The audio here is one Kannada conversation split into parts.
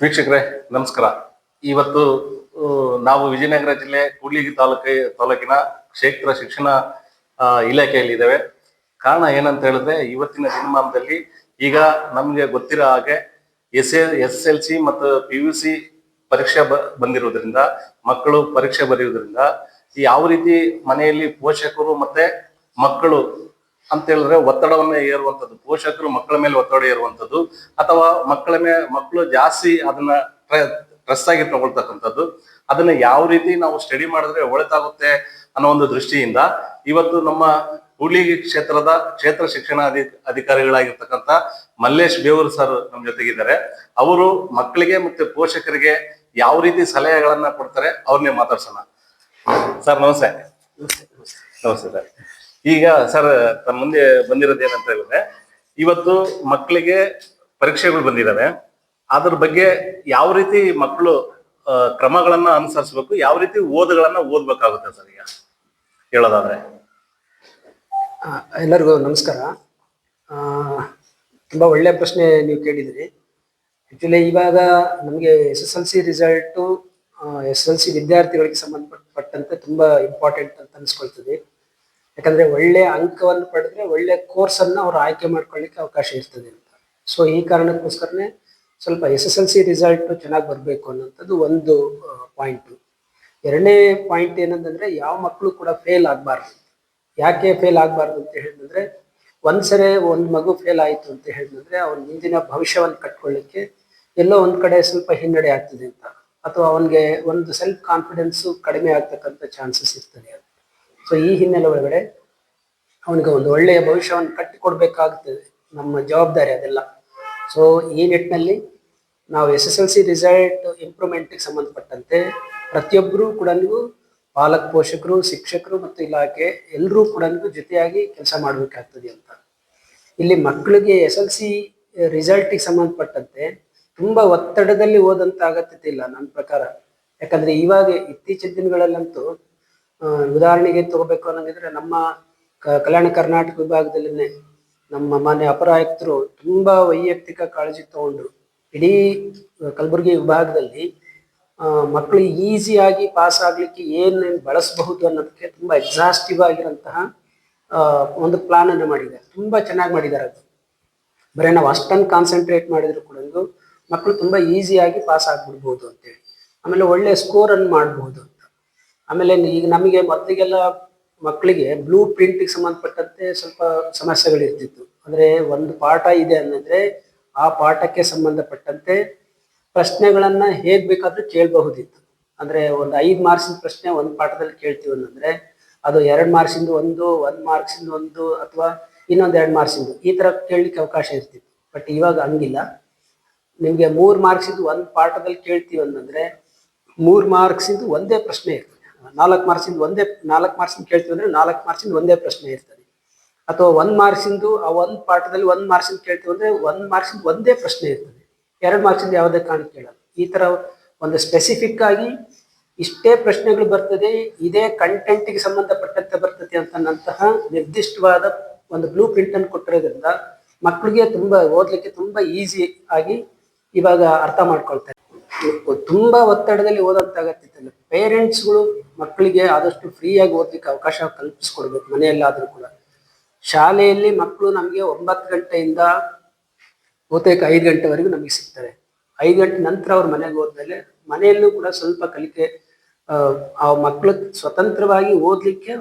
ವೀಕ್ಷಕರೇ ನಮಸ್ಕಾರ. ಇವತ್ತು ನಾವು ವಿಜಯನಗರ ಜಿಲ್ಲೆ ಕೂಡ್ಲಿಗಿ ತಾಲೂಕಿನ ಕ್ಷೇತ್ರ ಶಿಕ್ಷಣ ಇಲಾಖೆಯಲ್ಲಿ ಇದ್ದೇವೆ. ಕಾರಣ ಏನಂತ ಹೇಳಿದ್ರೆ, ಇವತ್ತಿನ ದಿನಮಾನದಲ್ಲಿ ಈಗ ನಮ್ಗೆ ಗೊತ್ತಿರೋ ಹಾಗೆ SSLC ಮತ್ತು PUC ಪರೀಕ್ಷೆ ಬಂದಿರೋದ್ರಿಂದ, ಮಕ್ಕಳು ಪರೀಕ್ಷೆ ಬರೆಯುವುದರಿಂದ ಯಾವ ರೀತಿ ಮನೆಯಲ್ಲಿ ಪೋಷಕರು ಮತ್ತೆ ಮಕ್ಕಳು ಅಂತ ಹೇಳಿದ್ರೆ ಒತ್ತಡವನ್ನ ಏರುವಂಥದ್ದು, ಪೋಷಕರು ಮಕ್ಕಳ ಮೇಲೆ ಒತ್ತಡ ಏರುವಂಥದ್ದು, ಅಥವಾ ಮಕ್ಕಳು ಜಾಸ್ತಿ ಅದನ್ನ ಸ್ಟ್ರೆಸ್ ಆಗಿ ತಗೊಳ್ತಕ್ಕಂಥದ್ದು, ಅದನ್ನ ಯಾವ ರೀತಿ ನಾವು ಸ್ಟಡಿ ಮಾಡಿದ್ರೆ ಒಳಿತಾಗುತ್ತೆ ಅನ್ನೋ ಒಂದು ದೃಷ್ಟಿಯಿಂದ ಇವತ್ತು ನಮ್ಮ ಕೂಡ್ಲಿಗಿ ಕ್ಷೇತ್ರ ಶಿಕ್ಷಣ ಅಧಿಕಾರಿಗಳಾಗಿರ್ತಕ್ಕಂಥ ಮಲ್ಲೇಶ್ ಬೇವೂರ್ ಸರ್ ನಮ್ಮ ಜೊತೆಗಿದ್ದಾರೆ. ಅವರು ಮಕ್ಕಳಿಗೆ ಮತ್ತೆ ಪೋಷಕರಿಗೆ ಯಾವ ರೀತಿ ಸಲಹೆಗಳನ್ನ ಕೊಡ್ತಾರೆ ಅವ್ರನ್ನೇ ಮಾತಾಡ್ಸೋಣ. ಸರ್ ನಮಸ್ತೆ. ನಮಸ್ತೆ ಸರ್. ಈಗ ಸರ್ ತಮ್ಮ ಮುಂದೆ ಬಂದಿರೋದು ಏನಂತ ಹೇಳಿದ್ರೆ, ಇವತ್ತು ಮಕ್ಕಳಿಗೆ ಪರೀಕ್ಷೆಗಳು ಬಂದಿದ್ದಾವೆ. ಅದ್ರ ಬಗ್ಗೆ ಯಾವ ರೀತಿ ಮಕ್ಕಳು ಕ್ರಮಗಳನ್ನ ಅನುಸರಿಸಬೇಕು, ಯಾವ ರೀತಿ ಓದ್ಬೇಕಾಗುತ್ತೆ ಸರ್ ಈಗ ಹೇಳೋದಾದ್ರೆ? ಎಲ್ಲರಿಗೂ ನಮಸ್ಕಾರ. ತುಂಬ ಒಳ್ಳೆಯ ಪ್ರಶ್ನೆ ನೀವು ಕೇಳಿದ್ರಿ. ಆ್ಯಕ್ಚುಲಿ ಇವಾಗ ನಮಗೆ SSLC ರಿಸಲ್ಟು SSLC ವಿದ್ಯಾರ್ಥಿಗಳಿಗೆ ಸಂಬಂಧಪಟ್ಟಂತೆ ತುಂಬ ಇಂಪಾರ್ಟೆಂಟ್ ಅಂತ ಅನಿಸ್ಕೊಳ್ತದೆ. ಯಾಕಂದರೆ ಒಳ್ಳೆಯ ಅಂಕವನ್ನು ಪಡೆದ್ರೆ ಒಳ್ಳೆಯ ಕೋರ್ಸನ್ನು ಅವರು ಆಯ್ಕೆ ಮಾಡ್ಕೊಳ್ಳಿಕ್ಕೆ ಅವಕಾಶ ಇರ್ತದೆ ಅಂತ. ಸೊ ಈ ಕಾರಣಕ್ಕೋಸ್ಕರನೇ ಸ್ವಲ್ಪ SSLC ರಿಸಲ್ಟು ಚೆನ್ನಾಗಿ ಬರಬೇಕು ಅನ್ನೋಂಥದ್ದು ಒಂದು ಪಾಯಿಂಟು. ಎರಡನೇ ಪಾಯಿಂಟ್ ಏನಂತಂದರೆ, ಯಾವ ಮಕ್ಕಳು ಕೂಡ ಫೇಲ್ ಆಗಬಾರ್ದು. ಯಾಕೆ ಫೇಲ್ ಆಗಬಾರ್ದು ಅಂತ ಹೇಳಿದ್ರೆ, ಒಂದ್ಸರಿ ಒಂದು ಮಗು ಫೇಲ್ ಆಯಿತು ಅಂತ ಹೇಳಿದ್ರೆ ಅವನ ಮುಂದಿನ ಭವಿಷ್ಯವನ್ನು ಕಟ್ಕೊಳ್ಳಿಕ್ಕೆ ಎಲ್ಲೋ ಒಂದು ಕಡೆ ಸ್ವಲ್ಪ ಹಿನ್ನಡೆ ಆಗ್ತದೆ ಅಂತ, ಅಥವಾ ಅವನಿಗೆ ಒಂದು ಸೆಲ್ಫ್ ಕಾನ್ಫಿಡೆನ್ಸು ಕಡಿಮೆ ಆಗ್ತಕ್ಕಂಥ ಚಾನ್ಸಸ್ ಇರ್ತದೆ. ಸೊ ಈ ಹಿನ್ನೆಲೆ ಒಳಗಡೆ ಅವನಿಗೆ ಒಂದು ಒಳ್ಳೆಯ ಭವಿಷ್ಯವನ್ನು ಕಟ್ಟಿಕೊಡ್ಬೇಕಾಗ್ತದೆ, ನಮ್ಮ ಜವಾಬ್ದಾರಿ ಅದೆಲ್ಲ. ಸೊ ಈ ನಿಟ್ಟಿನಲ್ಲಿ ನಾವು SSLC ರಿಸಲ್ಟ್ ಇಂಪ್ರೂವ್ಮೆಂಟ್ಗೆ ಸಂಬಂಧಪಟ್ಟಂತೆ ಪ್ರತಿಯೊಬ್ಬರೂ ಕೂಡ ಪಾಲಕ ಪೋಷಕರು, ಶಿಕ್ಷಕರು ಮತ್ತು ಇಲಾಖೆ ಎಲ್ಲರೂ ಕೂಡ ಜೊತೆಯಾಗಿ ಕೆಲಸ ಮಾಡಬೇಕಾಗ್ತದೆ ಅಂತ. ಇಲ್ಲಿ ಮಕ್ಕಳಿಗೆ SSLC ರಿಸಲ್ಟಿಗೆ ಸಂಬಂಧಪಟ್ಟಂತೆ ತುಂಬ ಒತ್ತಡದಲ್ಲಿ ಓದಂತ ಅಗತ್ಯತೆ ಇಲ್ಲ ನನ್ನ ಪ್ರಕಾರ. ಯಾಕಂದರೆ ಇವಾಗ ಇತ್ತೀಚಿನ ದಿನಗಳಲ್ಲಂತೂ ಉದಾಹರಣೆಗೆ ತಗೋಬೇಕು ಅನ್ನೋಂಗಿದ್ರೆ, ನಮ್ಮ ಕಲ್ಯಾಣ ಕರ್ನಾಟಕ ವಿಭಾಗದಲ್ಲೇ ನಮ್ಮ ಮಾನ್ಯ ಅಪರ ಆಯುಕ್ತರು ತುಂಬ ವೈಯಕ್ತಿಕ ಕಾಳಜಿ ತಗೊಂಡ್ರು. ಇಡೀ ಕಲಬುರಗಿ ವಿಭಾಗದಲ್ಲಿ ಮಕ್ಕಳು ಈಸಿಯಾಗಿ ಪಾಸ್ ಆಗಲಿಕ್ಕೆ ಏನೇನು ಬಳಸಬಹುದು ಅನ್ನೋದಕ್ಕೆ ತುಂಬ ಎಕ್ಸಾಸ್ಟಿವ್ ಆಗಿರೋಂತಹ ಒಂದು ಪ್ಲಾನನ್ನು ಮಾಡಿದ್ದಾರೆ. ತುಂಬ ಚೆನ್ನಾಗಿ ಮಾಡಿದ್ದಾರೆ. ಅದು ಬರೀ ನಾವು ಅಷ್ಟನ್ನು ಕಾನ್ಸಂಟ್ರೇಟ್ ಮಾಡಿದ್ರು ಕೂಡ ಮಕ್ಕಳು ತುಂಬ ಈಸಿಯಾಗಿ ಪಾಸ್ ಆಗಿಬಿಡ್ಬೋದು ಅಂತೇಳಿ, ಆಮೇಲೆ ಒಳ್ಳೆಯ ಸ್ಕೋರನ್ನು ಮಾಡ್ಬೋದು ಅಂತ. ಆಮೇಲೆ ಈಗ ನಮಗೆ ಮೊದಲಿಗೆಲ್ಲ ಮಕ್ಕಳಿಗೆ ಬ್ಲೂ ಪ್ರಿಂಟಿಗೆ ಸಂಬಂಧಪಟ್ಟಂತೆ ಸ್ವಲ್ಪ ಸಮಸ್ಯೆಗಳಿರ್ತಿತ್ತು. ಅಂದರೆ ಒಂದು ಪಾಠ ಇದೆ ಅನ್ನಂದ್ರೆ ಆ ಪಾಠಕ್ಕೆ ಸಂಬಂಧಪಟ್ಟಂತೆ ಪ್ರಶ್ನೆಗಳನ್ನು ಹೇಗೆ ಬೇಕಾದರೂ ಕೇಳಬಹುದಿತ್ತು. ಅಂದರೆ ಒಂದು 5 ಮಾರ್ಕ್ಸಿನ ಪ್ರಶ್ನೆ ಒಂದು ಪಾಠದಲ್ಲಿ ಕೇಳ್ತೀವಿ ಅನ್ನಂದ್ರೆ ಅದು 2 ಮಾರ್ಕ್ಸಿಂದು ಒಂದು ಮಾರ್ಕ್ಸಿಂದು ಒಂದು, ಅಥವಾ ಇನ್ನೊಂದು 2 ಮಾರ್ಕ್ಸಿಂದು, ಈ ಥರ ಕೇಳಲಿಕ್ಕೆ ಅವಕಾಶ ಇರ್ತಿತ್ತು. ಬಟ್ ಇವಾಗ ಹಂಗಿಲ್ಲ. ನಿಮಗೆ 3 ಮಾರ್ಕ್ಸಿಂದು ಒಂದು ಪಾಠದಲ್ಲಿ ಕೇಳ್ತೀವಿ ಅನ್ನಂದ್ರೆ 3 ಮಾರ್ಕ್ಸಿಂದು ಒಂದೇ ಪ್ರಶ್ನೆ ಇರ್ತದೆ. 4 ಮಾರ್ಕ್ಸಿಂದು ಕೇಳ್ತೀವಿ ಅಂದರೆ 4 ಮಾರ್ಕ್ಸಿಂದು ಒಂದೇ ಪ್ರಶ್ನೆ ಇರ್ತದೆ. ಅಥವಾ 1 ಮಾರ್ಕ್ಸಿಂದು ಆ ಒಂದು ಪಾಠದಲ್ಲಿ 1 ಮಾರ್ಕ್ಸಿಂದು ಕೇಳ್ತೀವಿ ಅಂದರೆ 1 ಮಾರ್ಕ್ಸಿಂದು ಒಂದೇ ಪ್ರಶ್ನೆ ಇರ್ತದೆ. 2 ಮಾರ್ಕ್ಸಿಂದು ಯಾವುದೇ ಕಾರಣಕ್ಕೆ ಕೇಳಲ್ಲ. ಈ ಥರ ಒಂದು ಸ್ಪೆಸಿಫಿಕ್ ಆಗಿ ಇಷ್ಟೇ ಪ್ರಶ್ನೆಗಳು ಬರ್ತದೆ, ಇದೇ ಕಂಟೆಂಟ್ಗೆ ಸಂಬಂಧಪಟ್ಟಂತೆ ಬರ್ತದೆ ಅಂತನ್ನಂತಹ ನಿರ್ದಿಷ್ಟವಾದ ಒಂದು ಬ್ಲೂ ಪ್ರಿಂಟನ್ನು ಕೊಟ್ಟಿರೋದ್ರಿಂದ ಮಕ್ಕಳಿಗೆ ತುಂಬ ಓದಲಿಕ್ಕೆ ತುಂಬ ಈಸಿ ಆಗಿ ಇವಾಗ ಅರ್ಥ ಮಾಡ್ಕೊಳ್ತಾರೆ. ತುಂಬ ಒತ್ತಡದಲ್ಲಿ ಓದೋಂಥ ಅಗತ್ಯತೆ ಇಲ್ಲ. ಪೇರೆಂಟ್ಸ್ಗಳು ಮಕ್ಕಳಿಗೆ ಆದಷ್ಟು ಫ್ರೀಯಾಗಿ ಓದಲಿಕ್ಕೆ ಅವಕಾಶ ಕಲ್ಪಿಸ್ಕೊಡ್ಬೇಕು. ಮನೆಯಲ್ಲಾದರೂ ಕೂಡ, ಶಾಲೆಯಲ್ಲಿ ಮಕ್ಕಳು ನಮಗೆ 9 ಗಂಟೆಯಿಂದ ಬಹುತೇಕ 5 ಗಂಟೆವರೆಗೂ ನಮಗೆ ಸಿಗ್ತಾರೆ. 5 ಗಂಟೆ ನಂತರ ಅವ್ರ ಮನೆಗೆ ಹೋದ್ಮೇಲೆ ಮನೆಯಲ್ಲೂ ಕೂಡ ಸ್ವಲ್ಪ ಕಲಿಕೆ, ಆ ಮಕ್ಕಳು ಸ್ವತಂತ್ರವಾಗಿ ಓದಲಿಕ್ಕೆ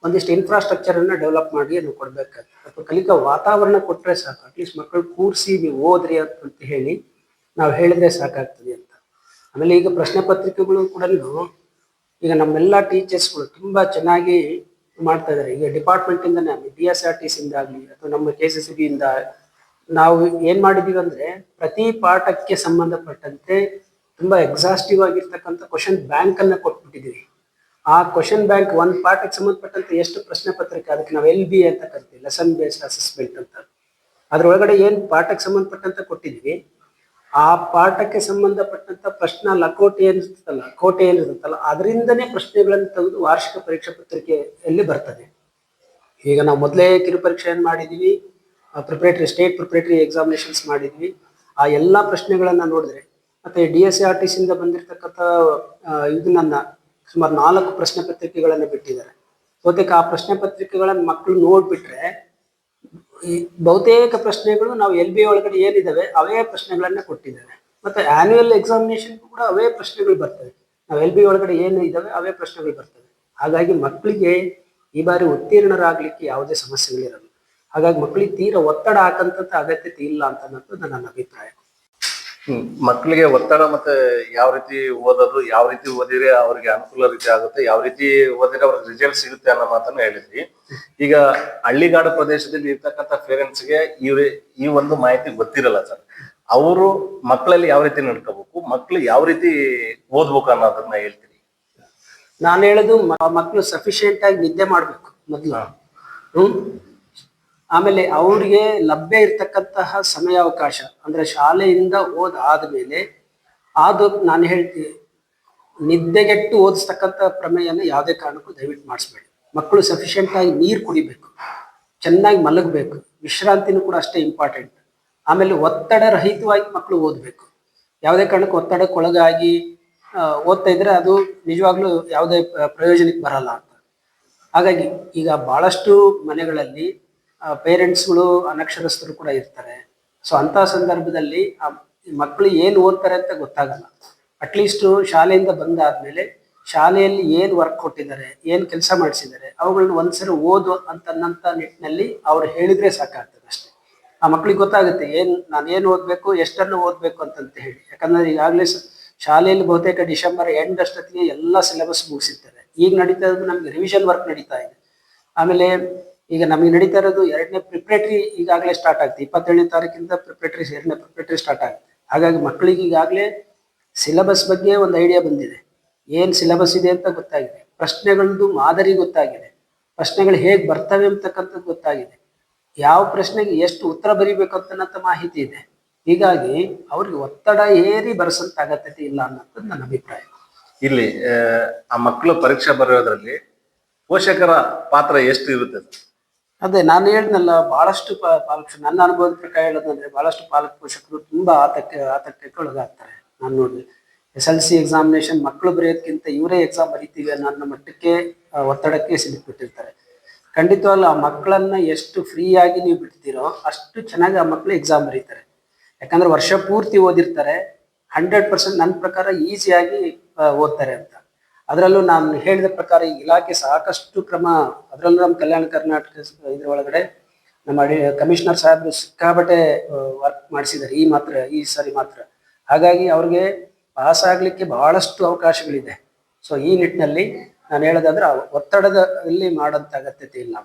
ಒಂದಿಷ್ಟು ಇನ್ಫ್ರಾಸ್ಟ್ರಕ್ಚರನ್ನು ಡೆವಲಪ್ ಮಾಡಿ ನಾವು ಕೊಡ್ಬೇಕಾಗ್ತದೆ. ಅಥವಾ ಕಲಿಕಾ ವಾತಾವರಣ ಕೊಟ್ಟರೆ ಸಾಕು. ಅಟ್ಲೀಸ್ಟ್ ಮಕ್ಕಳು ಕೂರಿಸಿ ನೀವು ಓದ್ರಿ ಅಂತ ಹೇಳಿ ನಾವು ಹೇಳಿದ್ರೆ ಸಾಕಾಗ್ತದೆ ಅಂತ. ಆಮೇಲೆ ಈಗ ಪ್ರಶ್ನೆ ಪತ್ರಿಕೆಗಳು ಕೂಡ ಈಗ ನಮ್ಮೆಲ್ಲ ಟೀಚರ್ಸ್ಗಳು ತುಂಬ ಚೆನ್ನಾಗಿ ಮಾಡ್ತಾ ಇದ್ದಾರೆ. ಈಗ ಡಿಪಾರ್ಟ್ಮೆಂಟಿಂದನೇ DSRTC ಆಗಲಿ ಅಥವಾ ನಮ್ಮ KCCB ಇಂದ ನಾವು ಏನು ಮಾಡಿದ್ದೀವಿ ಅಂದರೆ, ಪ್ರತಿ ಪಾಠಕ್ಕೆ ಸಂಬಂಧಪಟ್ಟಂತೆ ತುಂಬ ಎಕ್ಸಾಸ್ಟಿವ್ ಆಗಿರ್ತಕ್ಕಂಥ ಕ್ವಶನ್ ಬ್ಯಾಂಕನ್ನು ಕೊಟ್ಬಿಟ್ಟಿದ್ದೀವಿ. ಆ ಕ್ವಶನ್ ಬ್ಯಾಂಕ್ ಒಂದು ಪಾಠಕ್ಕೆ ಸಂಬಂಧಪಟ್ಟಂತೆ ಎಷ್ಟು ಪ್ರಶ್ನೆ ಪತ್ರಿಕೆ, ಅದಕ್ಕೆ ನಾವು LB ಅಂತ ಕರಿತೀವಿ, ಲೆಸನ್ ಬೇಸ್ಡ್ ಅಸೆಸ್ಮೆಂಟ್ ಅಂತ. ಅದರೊಳಗಡೆ ಏನು ಪಾಠಕ್ಕೆ ಸಂಬಂಧಪಟ್ಟಂತೆ ಕೊಟ್ಟಿದ್ದೀವಿ, ಆ ಪಾಠಕ್ಕೆ ಸಂಬಂಧಪಟ್ಟಂಥ ಪ್ರಶ್ನೆ ಲಕೋಟೆ ಏನಿರುತ್ತಲ್ಲ ಅದರಿಂದನೇ ಪ್ರಶ್ನೆಗಳನ್ನು ತೆಗೆದು ವಾರ್ಷಿಕ ಪರೀಕ್ಷಾ ಪತ್ರಿಕೆಯಲ್ಲಿ ಬರ್ತದೆ. ಈಗ ನಾವು ಮೊದಲೇ ಕಿರು ಪರೀಕ್ಷೆಯನ್ನು ಮಾಡಿದ್ದೀವಿ, ಸ್ಟೇಟ್ ಪ್ರಿಪರೇಟರಿ ಎಕ್ಸಾಮಿನೇಷನ್ಸ್ ಮಾಡಿದ್ವಿ. ಆ ಎಲ್ಲ ಪ್ರಶ್ನೆಗಳನ್ನು ನೋಡಿದ್ರೆ ಮತ್ತೆ DSCRTC ಇಂದ ಬಂದಿರತಕ್ಕಂಥ ಇದನ್ನ ಸುಮಾರು 4 ಪ್ರಶ್ನೆ ಪತ್ರಿಕೆಗಳನ್ನು ಬಿಟ್ಟಿದ್ದಾರೆ. ಬಹುತೇಕ ಆ ಪ್ರಶ್ನೆ ಪತ್ರಿಕೆಗಳನ್ನು ಮಕ್ಕಳು ನೋಡ್ಬಿಟ್ರೆ ಈ ಬಹುತೇಕ ಪ್ರಶ್ನೆಗಳು ನಾವು LB ಒಳಗಡೆ ಏನಿದಾವೆ ಅವೇ ಪ್ರಶ್ನೆಗಳನ್ನ ಕೊಟ್ಟಿದ್ದಾರೆ. ಮತ್ತೆ ಆನ್ಯುವಲ್ ಎಕ್ಸಾಮಿನೇಷನ್ ಕೂಡ ಅವೇ ಪ್ರಶ್ನೆಗಳು ಬರ್ತವೆ. ನಾವು LB ಒಳಗಡೆ ಏನು ಇದಾವೆ ಅವೇ ಪ್ರಶ್ನೆಗಳು ಬರ್ತವೆ. ಹಾಗಾಗಿ ಮಕ್ಕಳಿಗೆ ಈ ಬಾರಿ ಉತ್ತೀರ್ಣರಾಗ್ಲಿಕ್ಕೆ ಯಾವುದೇ ಸಮಸ್ಯೆಗಳಿರಲ್ಲ. ಹಾಗಾಗಿ ಮಕ್ಕಳಿಗೆ ತೀರಾ ಒತ್ತಡ ಹಾಕಂತ ಅಗತ್ಯತೆ ಇಲ್ಲ ಅಂತ ಅನ್ನೋದು ನನ್ನ ಅಭಿಪ್ರಾಯ. ಮಕ್ಕಳಿಗೆ ಒತ್ತಡ ಮತ್ತೆ ಯಾವ ರೀತಿ ಓದೋದು, ಯಾವ ರೀತಿ ಓದಿದ್ರೆ ಅವ್ರಿಗೆ ಅನುಕೂಲ ರೀತಿ ಆಗುತ್ತೆ, ಯಾವ ರೀತಿ ಓದಿದ್ರೆ ಅವ್ರಿಗೆ ರಿಸಲ್ಟ್ ಸಿಗುತ್ತೆ ಅನ್ನೋ ಮಾತನ್ನ ಹೇಳಿದ್ರಿ. ಈಗ ಹಳ್ಳಿಗಾಡು ಪ್ರದೇಶದಲ್ಲಿ ಇರ್ತಕ್ಕಂಥ ಪೇರೆಂಟ್ಸ್ಗೆ ಈ ಒಂದು ಮಾಹಿತಿ ಗೊತ್ತಿರಲ್ಲ ಸರ್. ಅವರು ಮಕ್ಕಳಲ್ಲಿ ಯಾವ ರೀತಿ ನಡ್ಕೋಬೇಕು, ಮಕ್ಕಳು ಯಾವ ರೀತಿ ಓದ್ಬೇಕು ಅನ್ನೋದನ್ನ ಹೇಳ್ತೀರಿ. ನಾನು ಹೇಳೋದು ಮಕ್ಕಳು ಸಫಿಶಿಯೆಂಟ್ ಆಗಿ ನಿದ್ದೆ ಮಾಡ್ಬೇಕು ಮೊದಲು. ಆಮೇಲೆ ಅವ್ರಿಗೆ ಲಭ್ಯ ಇರ್ತಕ್ಕಂತಹ ಸಮಯಾವಕಾಶ ಅಂದ್ರೆ ಶಾಲೆಯಿಂದ ಆದ್ಮೇಲೆ ನಾನು ಹೇಳ್ತೀನಿ, ನಿದ್ದೆಗೆಟ್ಟು ಓದಿಸ್ತಕ್ಕಂಥ ಪ್ರಮೇಯನ ಯಾವುದೇ ಕಾರಣಕ್ಕೂ ದಯವಿಟ್ಟು ಮಾಡಿಸ್ಬೇಡಿ. ಮಕ್ಕಳು ಸಫಿಶಿಯೆಂಟ್ ಆಗಿ ನೀರು ಕುಡಿಬೇಕು, ಚೆನ್ನಾಗಿ ಮಲಗಬೇಕು, ವಿಶ್ರಾಂತಿನೂ ಕೂಡ ಅಷ್ಟೇ ಇಂಪಾರ್ಟೆಂಟ್. ಆಮೇಲೆ ಒತ್ತಡ ರಹಿತವಾಗಿ ಮಕ್ಕಳು ಓದಬೇಕು. ಯಾವುದೇ ಕಾರಣಕ್ಕೂ ಒತ್ತಡಕ್ಕೊಳಗಾಗಿ ಓದ್ತಾ ಇದ್ರೆ ಅದು ನಿಜವಾಗ್ಲೂ ಯಾವುದೇ ಪ್ರಯೋಜನಕ್ಕೆ ಬರಲ್ಲ ಅಂತ. ಹಾಗಾಗಿ ಈಗ ಬಹಳಷ್ಟು ಮನೆಗಳಲ್ಲಿ ಪೇರೆಂಟ್ಸ್ಗಳು ಅನಕ್ಷರಸ್ಥರು ಕೂಡ ಇರ್ತಾರೆ. ಸೊ ಅಂತಹ ಸಂದರ್ಭದಲ್ಲಿ ಆ ಮಕ್ಕಳು ಏನು ಓದ್ತಾರೆ ಅಂತ ಗೊತ್ತಾಗಲ್ಲ. ಅಟ್ಲೀಸ್ಟ್ ಶಾಲೆಯಿಂದ ಬಂದಾದ್ಮೇಲೆ ಶಾಲೆಯಲ್ಲಿ ಏನು ವರ್ಕ್ ಕೊಟ್ಟಿದ್ದಾರೆ, ಏನು ಕೆಲಸ ಮಾಡಿಸಿದ್ದಾರೆ ಅವುಗಳನ್ನ ಒಂದ್ಸರಿ ಓದು ಅಂತನ್ನಂತ ನಿಟ್ಟಿನಲ್ಲಿ ಅವ್ರು ಹೇಳಿದ್ರೆ ಸಾಕಾಗ್ತದೆ ಅಷ್ಟೇ. ಆ ಮಕ್ಳಿಗೆ ಗೊತ್ತಾಗುತ್ತೆ ನಾನು ಏನು ಓದ್ಬೇಕು, ಎಷ್ಟನ್ನು ಓದ್ಬೇಕು ಅಂತಂತ ಹೇಳಿ. ಯಾಕಂದ್ರೆ ಈಗಾಗಲೇ ಶಾಲೆಯಲ್ಲಿ ಬಹುತೇಕ ಡಿಸೆಂಬರ್ ಎಂಡ್ ಅಷ್ಟೊತ್ತಿಗೆ ಎಲ್ಲ ಸಿಲೆಬಸ್ ಮುಗಿಸಿರ್ತಾರೆ. ಈಗ ನಡೀತಾ ಇರೋದು ನಮ್ಗೆ ರಿವಿಷನ್ ವರ್ಕ್ ನಡೀತಾ ಇದೆ. ಆಮೇಲೆ ಈಗ ನಮಗೆ ನಡೀತಾ ಇರೋದು 2ನೇ ಪ್ರಿಪ್ರೇಟರಿ ಈಗಾಗಲೇ ಸ್ಟಾರ್ಟ್ ಆಗುತ್ತೆ. 27ನೇ ತಾರೀಕಿಂದ ಪ್ರಿಪ್ರೇಟರಿ 2ನೇ ಪ್ರಿಪ್ರೇಟರಿ ಸ್ಟಾರ್ಟ್ ಆಗುತ್ತೆ. ಹಾಗಾಗಿ ಮಕ್ಕಳಿಗೆ ಈಗಾಗಲೇ ಸಿಲೆಬಸ್ ಬಗ್ಗೆ ಒಂದು ಐಡಿಯಾ ಬಂದಿದೆ, ಏನು ಸಿಲೆಬಸ್ ಇದೆ ಅಂತ ಗೊತ್ತಾಗಿದೆ, ಪ್ರಶ್ನೆಗಳದ್ದು ಮಾದರಿ ಗೊತ್ತಾಗಿದೆ, ಪ್ರಶ್ನೆಗಳು ಹೇಗೆ ಬರ್ತವೆ ಅಂತಕ್ಕಂಥದ್ದು ಗೊತ್ತಾಗಿದೆ, ಯಾವ ಪ್ರಶ್ನೆಗೆ ಎಷ್ಟು ಉತ್ತರ ಬರೀಬೇಕು ಅಂತನ್ನಂಥ ಮಾಹಿತಿ ಇದೆ. ಹೀಗಾಗಿ ಅವ್ರಿಗೆ ಒತ್ತಡ ಏರಿ ಬರೆಸಂತ ಅಗತ್ಯತೆ ಇಲ್ಲ ಅನ್ನೋದು ನನ್ನ ಅಭಿಪ್ರಾಯ. ಇಲ್ಲಿ ಆ ಮಕ್ಕಳು ಪರೀಕ್ಷೆ ಬರೆಯೋದ್ರಲ್ಲಿ ಪೋಷಕರ ಪಾತ್ರ ಎಷ್ಟು ಇರುತ್ತೆ? ಅದೇ ನಾನು ಹೇಳಿದ್ನಲ್ಲ, ಬಹಳಷ್ಟು ಪಾಲಕರು, ನನ್ನ ಅನುಭವದ ಪ್ರಕಾರ ಹೇಳೋದಂದ್ರೆ ಬಹಳಷ್ಟು ಪಾಲಕ ಪೋಷಕರು ತುಂಬಾ ಆತಂಕಕ್ಕೆ ಒಳಗಾಗ್ತಾರೆ. ನಾನು ನೋಡಿ SLC ಎಕ್ಸಾಮಿನೇಷನ್ ಮಕ್ಕಳು ಬರೆಯೋದಕ್ಕಿಂತ ಇವರೇ ಎಕ್ಸಾಮ್ ಬರೀತೀವಿ ಅನ್ನೋ ಮಟ್ಟಕ್ಕೆ ಒತ್ತಡಕ್ಕೆ ಸಿಲುಕ್ಬಿಟ್ಟಿರ್ತಾರೆ. ಖಂಡಿತವಾಗ್ಲೂ ಆ ಮಕ್ಕಳನ್ನ ಎಷ್ಟು ಫ್ರೀಯಾಗಿ ನೀವು ಬಿಡ್ತೀರೋ ಅಷ್ಟು ಚೆನ್ನಾಗಿ ಆ ಮಕ್ಕಳು ಎಕ್ಸಾಮ್ ಬರೀತಾರೆ. ಯಾಕಂದ್ರೆ ವರ್ಷ ಪೂರ್ತಿ ಓದಿರ್ತಾರೆ. 100% ನನ್ನ ಪ್ರಕಾರ ಈಸಿಯಾಗಿ ಓದ್ತಾರೆ ಅಂತ. ಅದರಲ್ಲೂ ನಾನು ಹೇಳಿದ ಪ್ರಕಾರ ಈ ಇಲಾಖೆ ಸಾಕಷ್ಟು ಕ್ರಮ, ಅದರಲ್ಲೂ ನಮ್ಮ ಕಲ್ಯಾಣ ಕರ್ನಾಟಕ ಇದ್ರೊಳಗಡೆ ನಮ್ಮ ಕಮಿಷನರ್ ಸಾಹೇಬರು ಸಿಕ್ಕಾಬಟ್ಟೆ ವರ್ಕ್ ಮಾಡಿಸಿದ್ದಾರೆ ಈ ಸರಿ ಮಾತ್ರ. ಹಾಗಾಗಿ ಅವ್ರಿಗೆ ಪಾಸ್ ಆಗ್ಲಿಕ್ಕೆ ಬಹಳಷ್ಟು ಅವಕಾಶಗಳಿದೆ. ಸೊ ಈ ನಿಟ್ಟಿನಲ್ಲಿ ನಾನು ಹೇಳೋದಾದ್ರೆ ಒತ್ತಡದಲ್ಲಿ ಮಾಡೋಂಥ ಅಗತ್ಯತೆ ಇಲ್ಲ.